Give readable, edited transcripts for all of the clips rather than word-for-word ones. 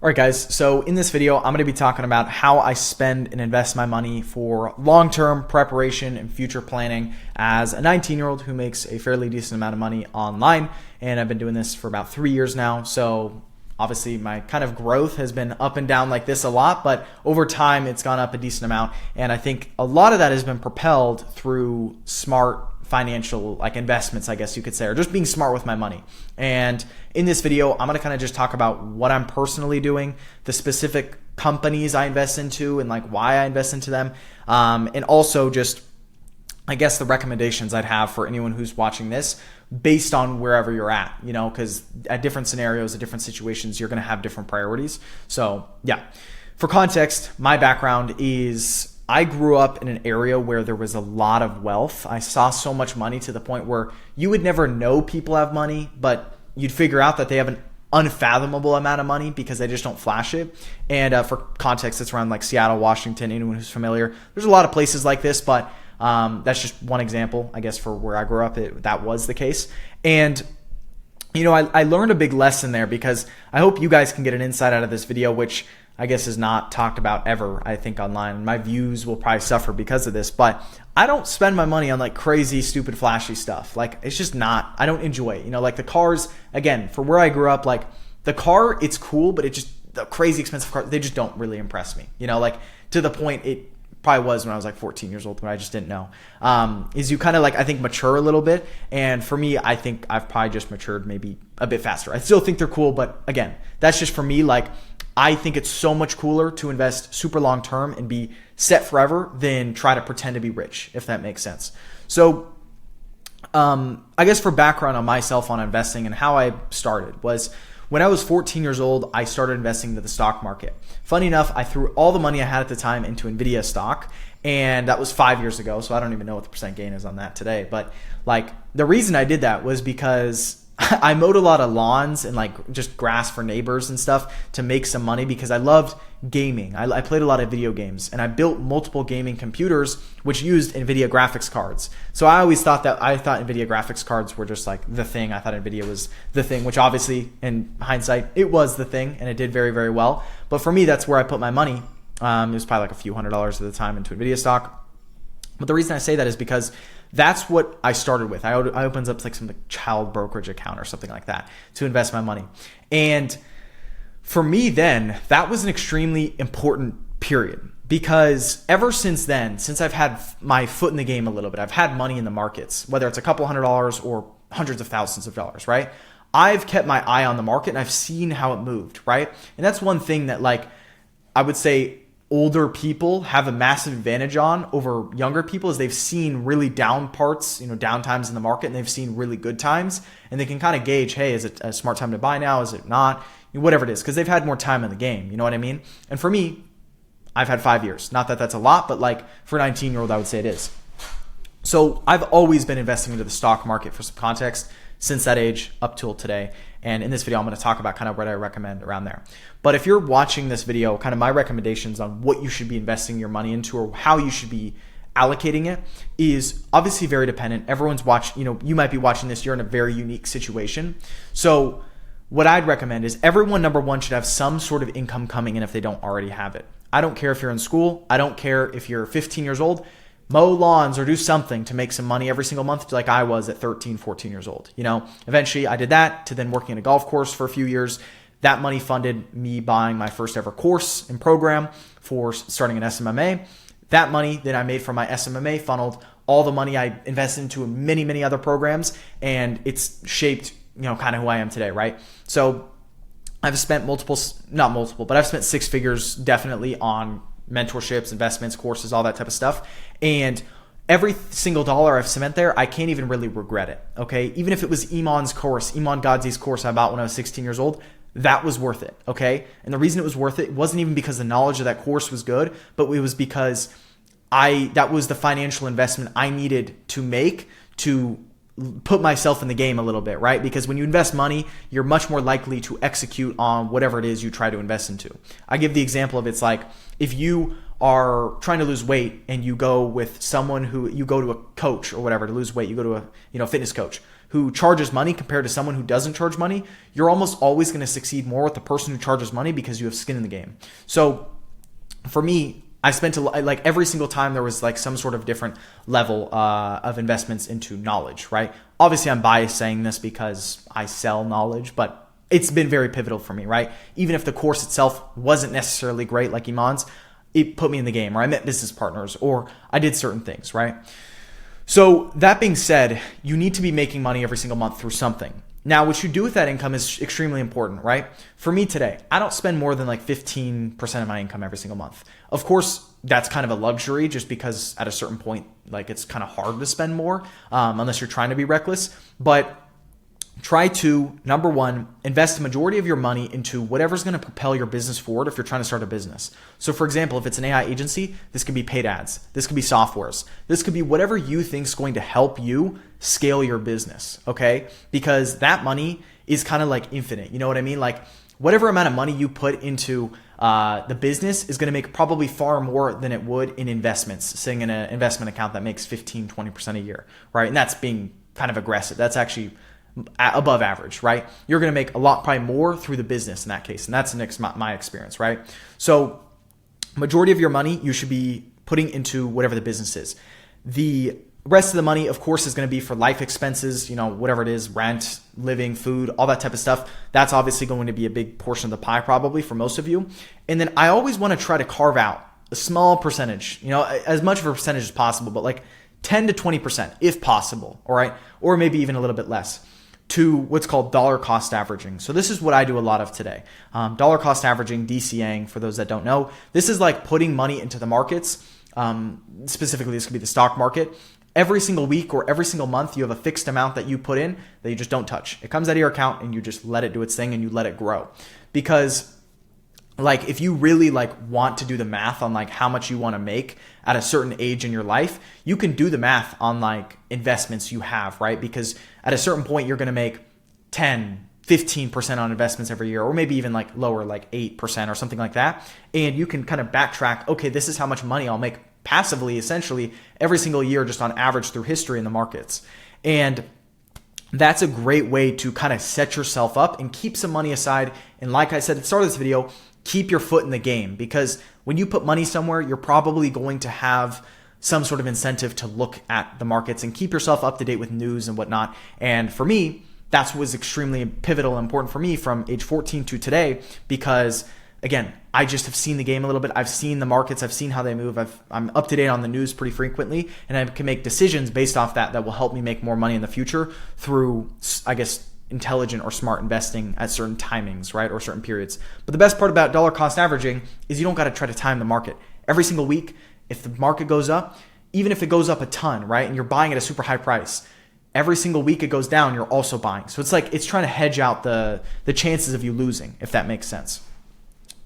All right, guys, so in this video, I'm going to be talking about how I spend and invest my money for long-term preparation and future planning as a 19-year-old who makes a fairly decent amount of money online. And I've been doing this for about 3 years now. So obviously my kind of growth has been up and down like this a lot, but over time it's gone up a decent amount. And I think a lot of that has been propelled through smart financial investments, I guess you could say, or just being smart with my money. And in this video, I'm going to kind of just talk about what I'm personally doing, the specific companies I invest into and why I invest into them. And also just, I guess, the recommendations I'd have for anyone who's watching this based on wherever you're at, because at different scenarios, at different situations, you're going to have different priorities. So yeah, for context, my background is I grew up in an area where there was a lot of wealth. I saw so much money to the point where you would never know people have money, but you'd figure out that they have an unfathomable amount of money because they just don't flash it. And for context, it's around Seattle, Washington, anyone who's familiar. There's a lot of places like this, but that's just one example, I guess, for where I grew up, that was the case. And I learned a big lesson there because I hope you guys can get an insight out of this video, which I guess is not talked about ever, I think, online. My views will probably suffer because of this, but I don't spend my money on crazy, stupid, flashy stuff. It's just not, I don't enjoy it. The cars, again, for where I grew up, the car, it's cool, but the crazy expensive cars, they just don't really impress me. To the point it probably was when I was 14 years old when I just didn't know. Is you kind of I think mature a little bit. And for me, I think I've probably just matured maybe a bit faster. I still think they're cool, but again, that's just for me. I think it's so much cooler to invest super long term and be set forever than try to pretend to be rich, if that makes sense. So I guess for background on myself on investing and how I started was when I was 14 years old, I started investing into the stock market. Funny enough, I threw all the money I had at the time into Nvidia stock, and that was 5 years ago, so I don't even know what the percent gain is on that today. But the reason I did that was because I mowed a lot of lawns and just grass for neighbors and stuff to make some money because I loved gaming. I played a lot of video games and I built multiple gaming computers which used NVIDIA graphics cards. So I always thought NVIDIA graphics cards were just the thing. I thought NVIDIA was the thing, which obviously in hindsight, it was the thing and it did very, very well. But for me, that's where I put my money. It was probably a few $100s at the time into NVIDIA stock. But the reason I say that is because that's what I started with. I opened up some child brokerage account or something like that to invest my money. And for me then, that was an extremely important period because ever since then, since I've had my foot in the game a little bit, I've had money in the markets, whether it's a couple $100s or hundreds of thousands of dollars, right? I've kept my eye on the market and I've seen how it moved, right? And that's one thing that I would say older people have a massive advantage on over younger people is they've seen really down parts, down times in the market, and they've seen really good times, and they can kind of gauge, hey, is it a smart time to buy now? Is it not? Whatever it is, because they've had more time in the game. You know what I mean? And for me, I've had 5 years. Not that that's a lot, but for a 19-year-old, I would say it is. So I've always been investing into the stock market for some context since that age up till today. And in this video, I'm going to talk about kind of what I recommend around there. But if you're watching this video, kind of my recommendations on what you should be investing your money into or how you should be allocating it is obviously very dependent. Everyone's watching, you might be watching this, you're in a very unique situation. So what I'd recommend is everyone, number one, should have some sort of income coming in if they don't already have it. I don't care if you're in school. I don't care if you're 15 years old. Mow lawns or do something to make some money every single month like I was at 13, 14 years old. Eventually I did that to then working in a golf course for a few years. That money funded me buying my first ever course and program for starting an SMMA. That money that I made from my SMMA funneled all the money I invested into many, many other programs, and it's shaped, kind of who I am today, right? So I've spent I've spent six figures definitely on mentorships, investments, courses, all that type of stuff. And every single dollar I've spent there, I can't even really regret it. Okay. Even if it was Iman Gadzhi's course I bought when I was 16 years old, that was worth it. Okay. And the reason it was worth it wasn't even because the knowledge of that course was good, but it was because that was the financial investment I needed to make to put myself in the game a little bit, right? Because when you invest money, you're much more likely to execute on whatever it is you try to invest into. I give the example of it's if you are trying to lose weight and you go with someone you go to a coach or whatever to lose weight, you go to a fitness coach. who charges money compared to someone who doesn't charge money, you're almost always going to succeed more with the person who charges money because you have skin in the game. So for me, I spent like every single time there was like some sort of different level of investments into knowledge, right? Obviously, I'm biased saying this because I sell knowledge, but it's been very pivotal for me, right? Even if the course itself wasn't necessarily great like Iman's, it put me in the game, or I met business partners, or I did certain things, right? So that being said, you need to be making money every single month through something. Now, what you do with that income is extremely important, right? For me today, I don't spend more than like 15% of my income every single month. Of course, that's kind of a luxury just because at a certain point, like it's kind of hard to spend more unless you're trying to be reckless. But try to, number one, invest the majority of your money into whatever's going to propel your business forward if you're trying to start a business. So for example, if it's an AI agency, this could be paid ads. This could be softwares. This could be whatever you think is going to help you scale your business, okay? Because that money is kind of like infinite. You know what I mean? Like whatever amount of money you put into the business is going to make probably far more than it would in investments, sitting in an investment account that makes 15, 20% a year, right? And that's being kind of aggressive. That's actually above average, right? You're going to make a lot, probably more through the business in that case. And that's my experience, right? So majority of your money, you should be putting into whatever the business is. The rest of the money, of course, is going to be for life expenses, you know, whatever it is, rent, living, food, all that type of stuff. That's obviously going to be a big portion of the pie probably for most of you. And then I always want to try to carve out a small percentage, you know, as much of a percentage as possible, but like 10 to 20% if possible, all right? Or maybe even a little bit less, to what's called dollar cost averaging. So this is what I do a lot of today. Dollar cost averaging, DCAing, for those that don't know. This is like putting money into the markets. Specifically, this could be the stock market. Every single week or every single month, you have a fixed amount that you put in that you just don't touch. It comes out of your account and you just let it do its thing and you let it grow. Because like if you really like want to do the math on like how much you want to make at a certain age in your life, you can do the math on like investments you have, right? Because at a certain point, you're going to make 10, 15% on investments every year, or maybe even like lower, like 8% or something like that. And you can kind of backtrack, okay, this is how much money I'll make passively, essentially every single year, just on average through history in the markets. And that's a great way to kind of set yourself up and keep some money aside. And like I said at the start of this video, keep your foot in the game, because when you put money somewhere, you're probably going to have some sort of incentive to look at the markets and keep yourself up to date with news and whatnot. And for me, that's what was extremely pivotal and important for me from age 14 to today, because again, I just have seen the game a little bit. I've seen the markets. I've seen how they move. I'm up to date on the news pretty frequently, and I can make decisions based off that will help me make more money in the future through, I guess, intelligent or smart investing at certain timings, right? Or certain periods. But the best part about dollar cost averaging is you don't got to try to time the market. Every single week, if the market goes up, even if it goes up a ton, right? And you're buying at a super high price, every single week it goes down, you're also buying. So it's like, it's trying to hedge out the chances of you losing, if that makes sense.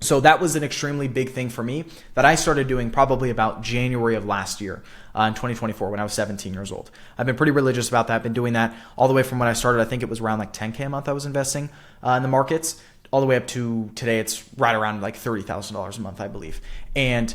So that was an extremely big thing for me that I started doing probably about January of last year in 2024 when I was 17 years old. I've been pretty religious about that. I've been doing that all the way from when I started. I think it was around like 10K a month I was investing in the markets, all the way up to today. It's right around like $30,000 a month, I believe. And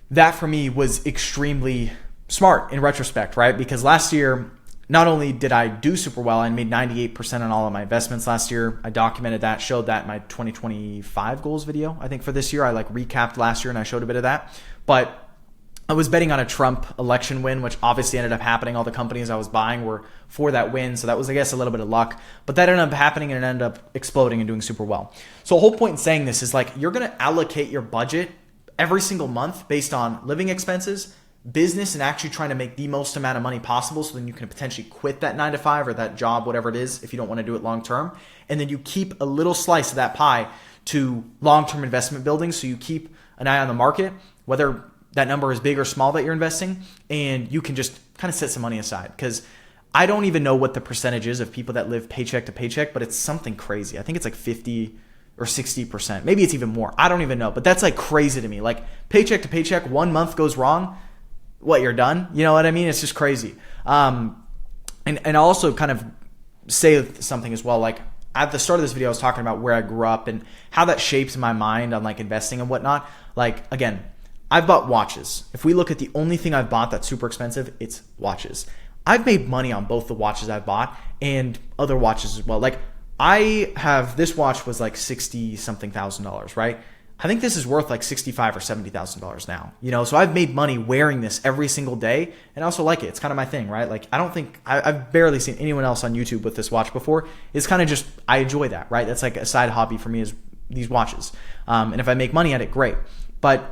that for me was extremely smart in retrospect, right? Because last year, not only did I do super well, I made 98% on all of my investments last year. I documented that, showed that in my 2025 goals video. I think for this year, I like recapped last year and I showed a bit of that. But I was betting on a Trump election win, which obviously ended up happening. All the companies I was buying were for that win. So that was, I guess, a little bit of luck. But that ended up happening and it ended up exploding and doing super well. So the whole point in saying this is like, you're going to allocate your budget every single month based on living expenses, business, and actually trying to make the most amount of money possible, so then you can potentially quit that 9 to 5 or that job, whatever it is, if you don't want to do it long term. And then you keep a little slice of that pie to long-term investment building. So you keep an eye on the market, whether that number is big or small that you're investing, and you can just kind of set some money aside. Because I don't even know what the percentage is of people that live paycheck to paycheck, but it's something crazy. I think it's like 50 or 60%. Maybe it's even more. I don't even know, but that's like crazy to me. Like paycheck to paycheck, 1 month goes wrong, what, you're done? You know what I mean? It's just crazy. And I'll also kind of say something as well. Like at the start of this video, I was talking about where I grew up and how that shapes my mind on like investing and whatnot. Like, again, I've bought watches. If we look at the only thing I've bought that's super expensive, it's watches. I've made money on both the watches I've bought and other watches as well. Like I have, this watch was like 60 something thousand dollars, right? I think this is worth like $65,000 or $70,000 now, so I've made money wearing this every single day, and I also like it. It's kind of my thing, right? Like I don't think I've barely seen anyone else on YouTube with this watch before. It's kind of just, I enjoy that, right? That's like a side hobby for me, is these watches. And if I make money at it, great. But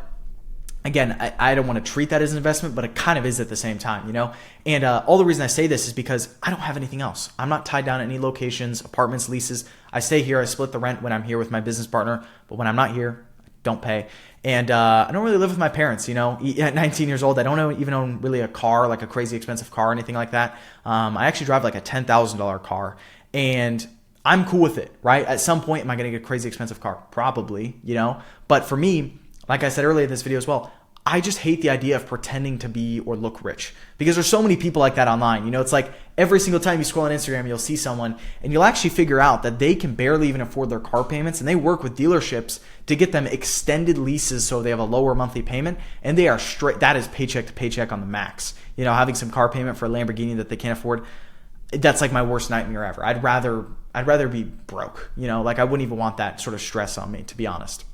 again, I don't want to treat that as an investment, but it kind of is at the same time, And all the reason I say this is because I don't have anything else. I'm not tied down to any locations, apartments, leases. I stay here. I split the rent when I'm here with my business partner, but when I'm not here, don't pay. And I don't really live with my parents, At 19 years old, I don't even own really a car, like a crazy expensive car or anything like that. I actually drive like a $10,000 car, and I'm cool with it, right? At some point, am I going to get a crazy expensive car? Probably, But for me, like I said earlier in this video as well, I just hate the idea of pretending to be or look rich, because there's so many people like that online. It's like every single time you scroll on Instagram, you'll see someone and you'll actually figure out that they can barely even afford their car payments, and they work with dealerships to get them extended leases so they have a lower monthly payment, and they are straight, that is paycheck to paycheck on the max. Having some car payment for a Lamborghini that they can't afford, that's like my worst nightmare ever. I'd rather be broke, like I wouldn't even want that sort of stress on me, to be honest.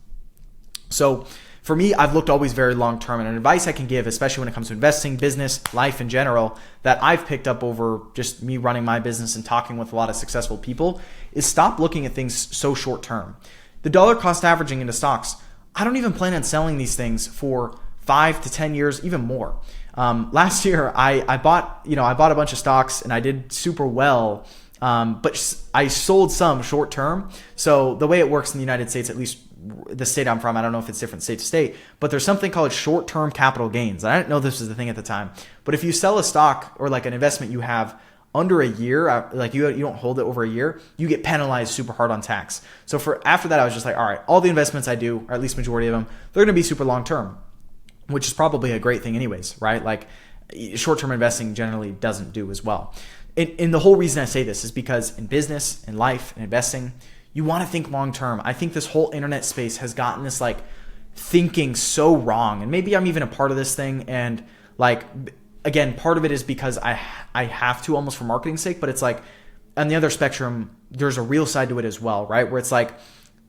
So for me, I've looked always very long term, and an advice I can give, especially when it comes to investing, business, life in general, that I've picked up over just me running my business and talking with a lot of successful people, is stop looking at things so short term. The dollar cost averaging into stocks, I don't even plan on selling these things for 5 to 10 years, even more. Last year, I bought a bunch of stocks and I did super well, but I sold some short term. So the way it works in the United States, at least the state I'm from, I don't know if it's different state to state, but there's something called short-term capital gains. I didn't know this was the thing at the time, but if you sell a stock or like an investment you have under a year, like you don't hold it over a year, you get penalized super hard on tax. So after that, I was just like, all right, all the investments I do, or at least majority of them, they're going to be super long-term, which is probably a great thing anyways, right? Like short-term investing generally doesn't do as well. And the whole reason I say this is because in business, in life, in investing, you want to think long term. I think this whole internet space has gotten this like thinking so wrong. And maybe I'm even a part of this thing. And like, again, part of it is because I have to, almost for marketing's sake, but it's like on the other spectrum, there's a real side to it as well, right? Where it's like,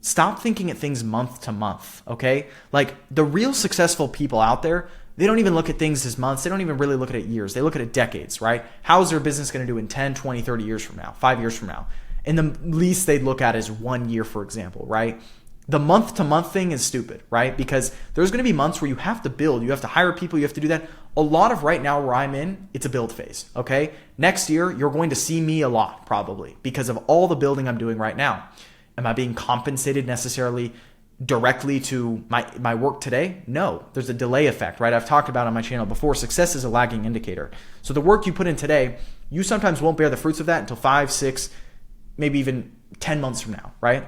stop thinking at things month to month, okay? Like the real successful people out there, they don't even look at things as months. They don't even really look at it years. They look at it decades, right? How is their business going to do in 10, 20, 30 years from now, 5 years from now? And the least they'd look at is 1 year, for example, right? The month to month thing is stupid, right? Because there's going to be months where you have to build, you have to hire people, you have to do that. A lot of right now where I'm in, it's a build phase, okay? Next year, you're going to see me a lot probably because of all the building I'm doing right now. Am I being compensated necessarily directly to my work today? No, there's a delay effect, right? I've talked about on my channel before, success is a lagging indicator. So the work you put in today, you sometimes won't bear the fruits of that until 5, 6, maybe even 10 months from now, right?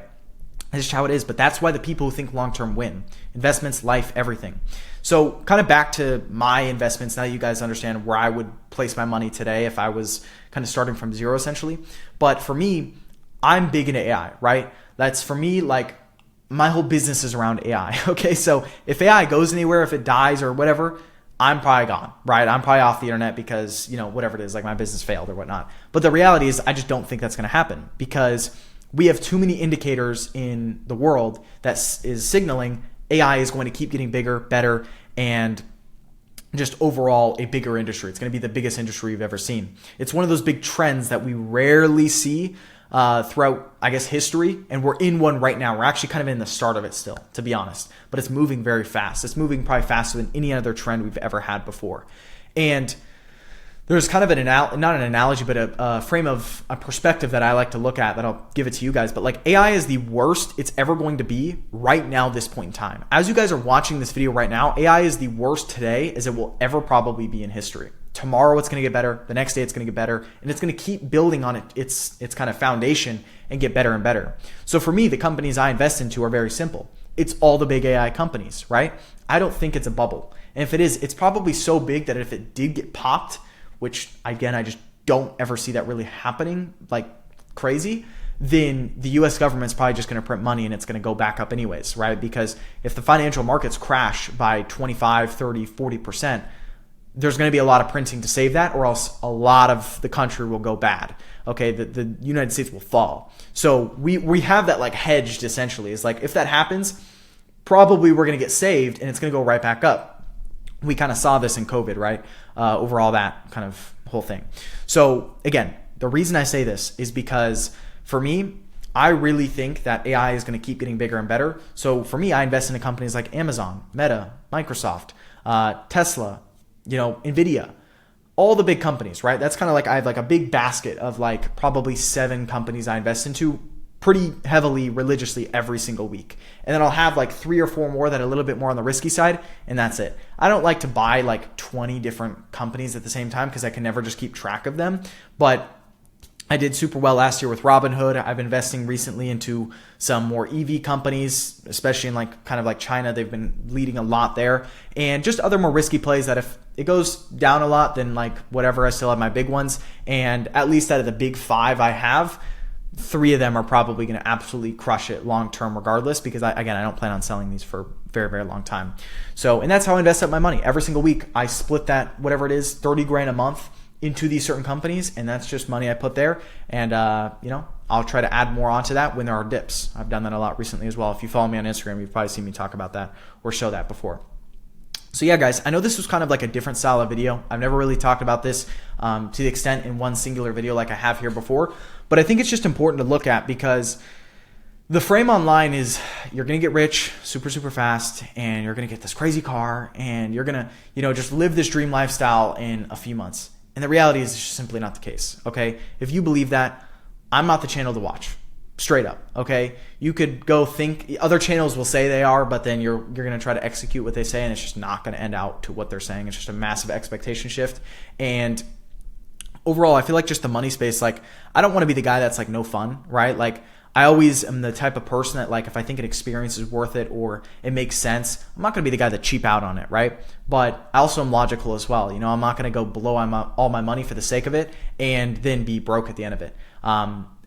That's just how it is. But that's why the people who think long-term win. Investments, life, everything. So kind of back to my investments, now you guys understand where I would place my money today if I was kind of starting from zero essentially. But for me, I'm big into AI, right? That's for me, like my whole business is around AI, okay? So if AI goes anywhere, if it dies or whatever, I'm probably gone, right? I'm probably off the internet because, whatever it is, like my business failed or whatnot. But the reality is I just don't think that's going to happen because we have too many indicators in the world that is signaling AI is going to keep getting bigger, better, and just overall a bigger industry. It's going to be the biggest industry you've ever seen. It's one of those big trends that we rarely see throughout, I guess, history, and we're in one right now. We're actually kind of in the start of it still, to be honest, but it's moving very fast. It's moving probably faster than any other trend we've ever had before. And there's kind of not an analogy, but a frame of a perspective that I like to look at that I'll give it to you guys. But like AI is the worst it's ever going to be right now, this point in time. As you guys are watching this video right now, AI is the worst today as it will ever probably be in history. Tomorrow it's going to get better. The next day it's going to get better, and it's going to keep building on its kind of foundation and get better and better. So for me, the companies I invest into are very simple. It's all the big AI companies, right? I don't think it's a bubble. And if it is, it's probably so big that if it did get popped, which again, I just don't ever see that really happening like crazy, then the US government's probably just going to print money and it's going to go back up anyways, right? Because if the financial markets crash by 25, 30, 40%, there's going to be a lot of printing to save that, or else a lot of the country will go bad. Okay, the United States will fall. So we have that like hedged essentially. It's like if that happens, probably we're going to get saved and it's going to go right back up. We kind of saw this in COVID, right? Over all that kind of whole thing. So again, the reason I say this is because for me, I really think that AI is going to keep getting bigger and better. So for me, I invest into companies like Amazon, Meta, Microsoft, Tesla, NVIDIA, all the big companies, right? That's kind of like I have like a big basket of like probably 7 companies I invest into pretty heavily, religiously every single week. And then I'll have like 3 or 4 more that are a little bit more on the risky side, and that's it. I don't like to buy like 20 different companies at the same time because I can never just keep track of them. But I did super well last year with Robinhood. I've been investing recently into some more EV companies, especially in like kind of like China. They've been leading a lot there, and just other more risky plays that if it goes down a lot, then like whatever, I still have my big ones. And at least out of the big 5 I have, 3 of them are probably going to absolutely crush it long term regardless, because I don't plan on selling these for a very, very long time. So, and that's how I invest up my money. Every single week I split that, whatever it is, 30 grand a month into these certain companies, and that's just money I put there. And I'll try to add more onto that when there are dips. I've done that a lot recently as well. If you follow me on Instagram, you've probably seen me talk about that or show that before. So yeah, guys, I know this was kind of like a different style of video. I've never really talked about this to the extent in one singular video like I have here before, but I think it's just important to look at, because the frame online is you're going to get rich super, super fast, and you're going to get this crazy car, and you're going to, just live this dream lifestyle in a few months. And the reality is it's just simply not the case, okay? If you believe that, I'm not the channel to watch. Straight up, okay? You could go think, other channels will say they are, but then you're going to try to execute what they say, and it's just not going to end out to what they're saying. It's just a massive expectation shift. And overall, I feel like just the money space, like I don't want to be the guy that's like no fun, right? Like I always am the type of person that like if I think an experience is worth it or it makes sense, I'm not going to be the guy that cheap out on it, right? But I also am logical as well. I'm not going to go blow all my money for the sake of it and then be broke at the end of it.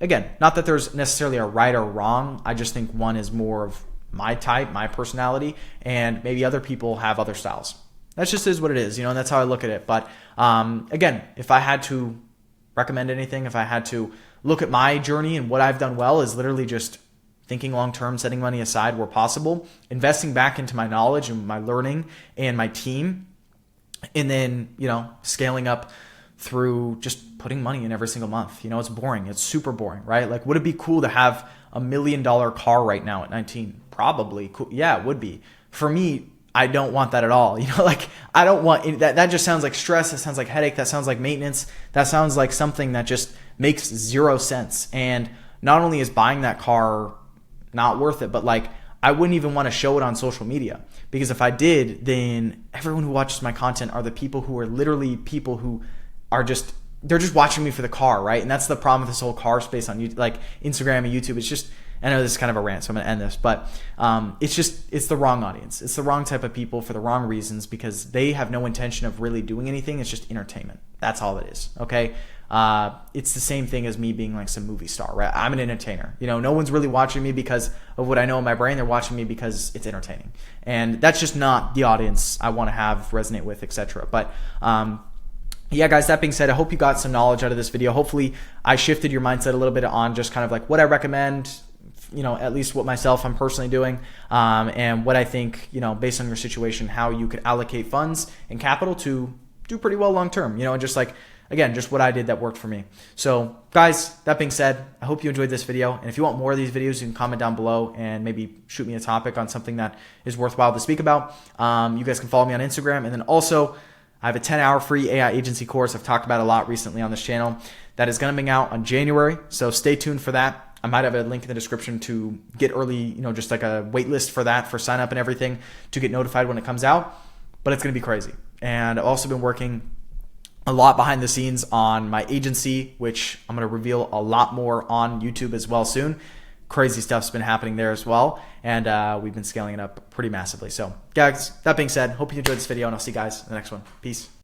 Again, not that there's necessarily a right or wrong. I just think one is more of my type, my personality, and maybe other people have other styles. That just is what it is, and that's how I look at it. But again, if I had to recommend anything, if I had to look at my journey and what I've done well, is literally just thinking long-term, setting money aside where possible, investing back into my knowledge and my learning and my team, and then, scaling up through just putting money in every single month. It's boring. It's super boring, right? Like, would it be cool to have $1 million car right now at 19? Probably. Cool. Yeah, it would be. For me, I don't want that at all. I don't want that. That just sounds like stress. That sounds like headache. That sounds like maintenance. That sounds like something that just makes 0 sense. And not only is buying that car not worth it, but like I wouldn't even want to show it on social media, because if I did, then everyone who watches my content are the people who are literally people who are they're just watching me for the car, right? And that's the problem with this whole car space on YouTube, like Instagram and YouTube. It's just, I know this is kind of a rant, so I'm going to end this, but it's the wrong audience. It's the wrong type of people for the wrong reasons, because they have no intention of really doing anything. It's just entertainment. That's all it is, okay? It's the same thing as me being like some movie star, right? I'm an entertainer. No one's really watching me because of what I know in my brain. They're watching me because it's entertaining. And that's just not the audience I want to have resonate with, etc. But yeah, guys, that being said, I hope you got some knowledge out of this video. Hopefully I shifted your mindset a little bit on just kind of like what I recommend, at least what I'm personally doing, and what I think, based on your situation, how you could allocate funds and capital to do pretty well long term, and just like, again, just what I did that worked for me. So guys, that being said, I hope you enjoyed this video. And if you want more of these videos, you can comment down below and maybe shoot me a topic on something that is worthwhile to speak about. You guys can follow me on Instagram. And then also, I have a 10-hour free AI agency course I've talked about a lot recently on this channel that is going to be out on January. So stay tuned for that. I might have a link in the description to get early, just like a wait list for that, for sign up and everything, to get notified when it comes out. But it's going to be crazy. And I've also been working a lot behind the scenes on my agency, which I'm going to reveal a lot more on YouTube as well soon. Crazy stuff's been happening there as well. And we've been scaling it up pretty massively. So guys, that being said, hope you enjoyed this video, and I'll see you guys in the next one. Peace.